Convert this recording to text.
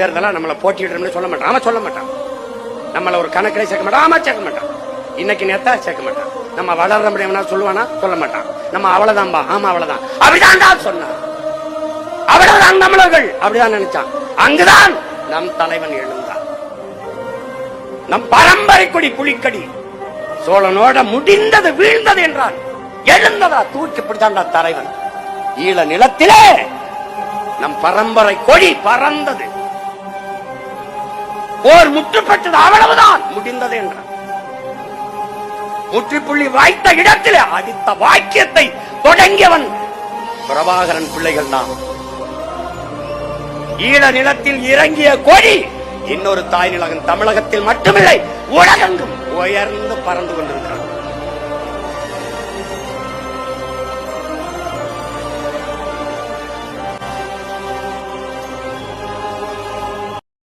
தேர்தலா நம்மளை போட்டியிடணும்னு சொல்ல மாட்டான். அவன் சொல்ல மாட்டான். நம்மள ஒரு கணக்கிலே சேர்க்க மாட்டான். ஆமா சேர்க்க மாட்டான். இன்னைக்கு நேத்தா சேர்க்க மாட்டான். நம்ம வளர்ற முடியும்னா சொல்லுவானா? சொல்ல மாட்டான். நம்ம அவ்வளவுதான்பா. ஆமா அவ்வளவுதான். அப்படிதான் சொன்னான். அவ்வளவுதான் தமிழர்கள் அப்படிதான் நினைச்சான். அங்குதான் நம் தலைவன் எழுந்தான். நம் பரம்பரை கொடி புலிக்கடி சோழனோட முடிந்தது வீழ்ந்தது என்றான். எழுந்ததா தூக்கி பிடிச்சாண்டா தலைவன். ஈழ நிலத்திலே நம் பரம்பரை கொடி பறந்தது. போர் முற்று பெற்றது. அவ்வளவுதான் முடிந்தது என்றான். முற்றுப்புள்ளி வாய்த்த இடத்திலே அடித்த வாக்கியத்தை தொடங்கியவன் பிரபாகரன் பிள்ளைகள் தான். ஈழ நிலத்தில் இறங்கிய கொடி இன்னொரு தாய் நிலகம் தமிழகத்தில் மட்டுமில்லை உலகெங்கும் உயர்ந்து பறந்து கொண்டிருக்கிறது.